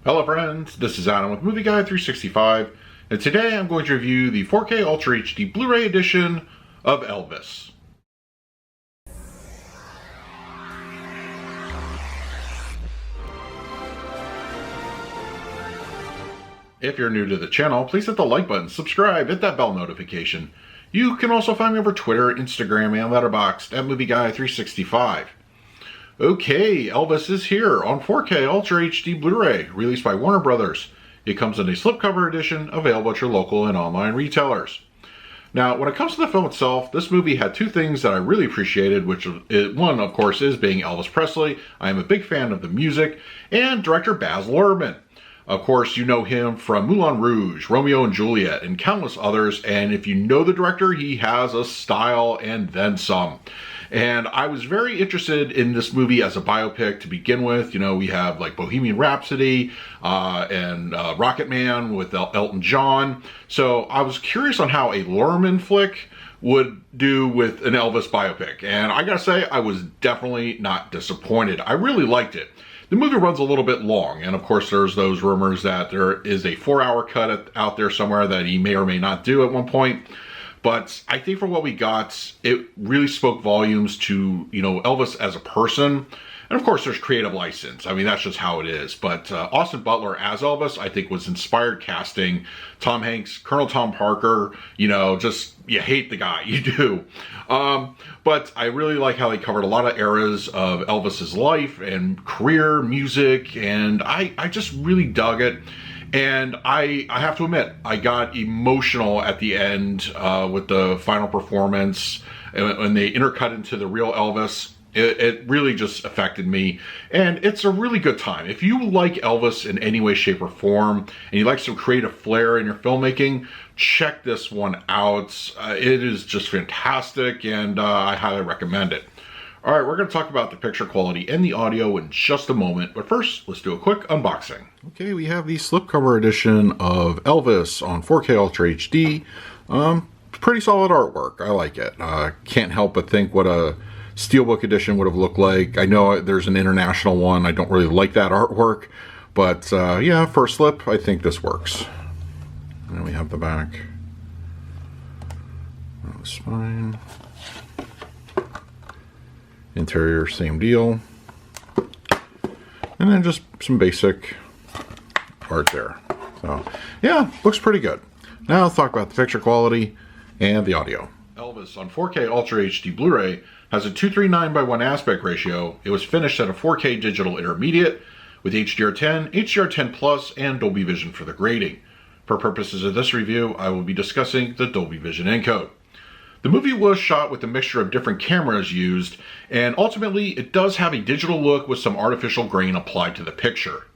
Hello friends, this is Adam with Movie Guide 365, and today I'm going to review the 4K Ultra HD Blu-ray edition of Elvis. If you're new to the channel, please hit the like button, subscribe, hit that bell notification. You can also find me over Twitter, Instagram, and Letterboxd at Movie Guide 365. Okay, Elvis is here on 4K Ultra HD Blu-ray, released by Warner Brothers. It comes in a slipcover edition, available at your local and online retailers. Now, when it comes to the film itself, this movie had two things that I really appreciated, which one, of course, is being Elvis Presley. I am a big fan of the music, and director Baz Luhrmann. Of course, you know him from Moulin Rouge, Romeo and Juliet, and countless others, and if you know the director, he has a style and then some. And I was very interested in this movie as a biopic to begin with. You know, we have like Bohemian Rhapsody and Rocket Man with Elton John. So I was curious on how a Luhrmann flick would do with an Elvis biopic. And I gotta say, I was definitely not disappointed. I really liked it. The movie runs a little bit long, and of course there's those rumors that there is a 4-hour cut out there somewhere that he may or may not do at one point. But I think for what we got, it really spoke volumes to, you know, Elvis as a person. And of course, there's creative license. I mean, that's just how it is. But Austin Butler as Elvis, I think, was inspired casting. Tom Hanks, Colonel Tom Parker, you know, just, you hate the guy, you do. But I really like how they covered a lot of eras of Elvis's life and career, music, and I just really dug it. And I have to admit, I got emotional at the end with the final performance. And when they intercut into the real Elvis, it really just affected me. And it's a really good time. If you like Elvis in any way, shape, or form, and you like some creative flair in your filmmaking, check this one out. It is just fantastic, and I highly recommend it. All right, we're going to talk about the picture quality and the audio in just a moment, but first, let's do a quick unboxing. Okay, we have the slipcover edition of Elvis on 4K Ultra HD. Pretty solid artwork. I like it. Can't help but think what a Steelbook edition would have looked like. I know there's an international one. I don't really like that artwork, but yeah, for a slip, I think this works. And then we have the back. That's fine. Interior, same deal. And then just some basic art there. So, yeah, looks pretty good. Now let's talk about the picture quality and the audio. Elvis on 4K Ultra HD Blu-ray has a 239:1 aspect ratio. It was finished at a 4K digital intermediate with HDR10, HDR10 Plus, and Dolby Vision for the grading. For purposes of this review, I will be discussing the Dolby Vision encode. The movie was shot with a mixture of different cameras used, and ultimately it does have a digital look with some artificial grain applied to the picture.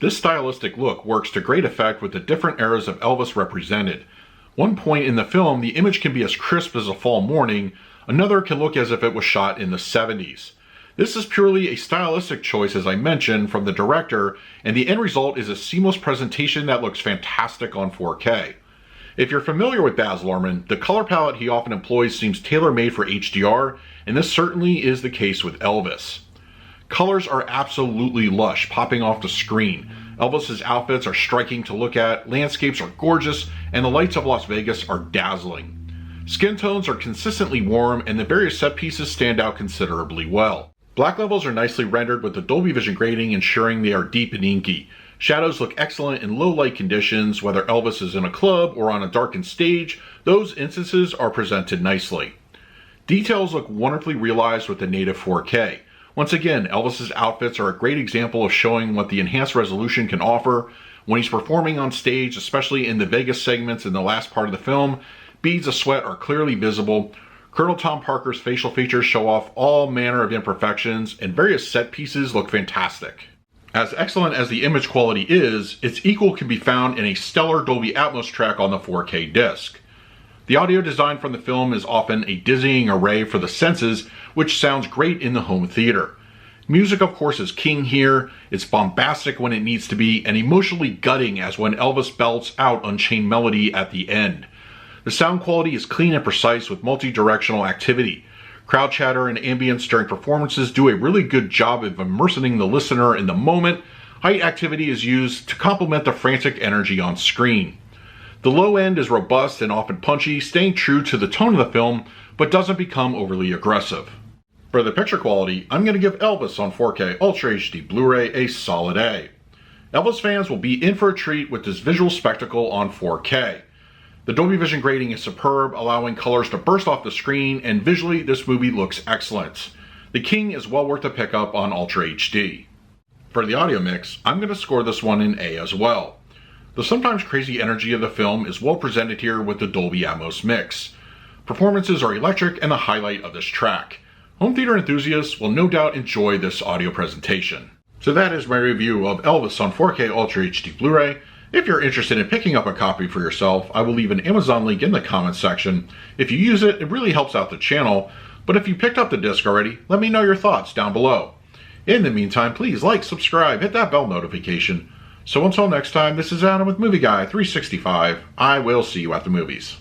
This stylistic look works to great effect with the different eras of Elvis represented. One point in the film, the image can be as crisp as a fall morning, another can look as if it was shot in the 70s. This is purely a stylistic choice, as I mentioned, from the director, and the end result is a seamless presentation that looks fantastic on 4K. If you're familiar with Baz Luhrmann, the color palette he often employs seems tailor-made for HDR, and this certainly is the case with Elvis. Colors are absolutely lush, popping off the screen. Elvis's outfits are striking to look at, landscapes are gorgeous, and the lights of Las Vegas are dazzling. Skin tones are consistently warm, and the various set pieces stand out considerably well. Black levels are nicely rendered with the Dolby Vision grading, ensuring they are deep and inky. Shadows look excellent in low light conditions, whether Elvis is in a club or on a darkened stage. Those instances are presented nicely. Details look wonderfully realized with the native 4K. Once again, Elvis's outfits are a great example of showing what the enhanced resolution can offer. When he's performing on stage, especially in the Vegas segments in the last part of the film, beads of sweat are clearly visible. Colonel Tom Parker's facial features show off all manner of imperfections, and various set pieces look fantastic. As excellent as the image quality is, its equal can be found in a stellar Dolby Atmos track on the 4K disc. The audio design from the film is often a dizzying array for the senses, which sounds great in the home theater. Music, of course, is king here. It's bombastic when it needs to be, and emotionally gutting as when Elvis belts out Unchained Melody at the end. The sound quality is clean and precise with multi-directional activity. Crowd chatter and ambience during performances do a really good job of immersing the listener in the moment. Height activity is used to complement the frantic energy on screen. The low end is robust and often punchy, staying true to the tone of the film, but doesn't become overly aggressive. For the picture quality, I'm going to give Elvis on 4K Ultra HD Blu-ray a solid A. Elvis fans will be in for a treat with this visual spectacle on 4K. The Dolby Vision grading is superb, allowing colors to burst off the screen, and visually this movie looks excellent. The King is well worth a pickup on Ultra HD. For the audio mix, I'm going to score this one an A as well. The sometimes crazy energy of the film is well presented here with the Dolby Atmos mix. Performances are electric and the highlight of this track. Home theater enthusiasts will no doubt enjoy this audio presentation. So that is my review of Elvis on 4K Ultra HD Blu-ray. If you're interested in picking up a copy for yourself, I will leave an Amazon link in the comments section. If you use it, it really helps out the channel. But if you picked up the disc already, let me know your thoughts down below. In the meantime, please like, subscribe, hit that bell notification. So until next time, this is Adam with Movie Guy 365. I will see you at the movies.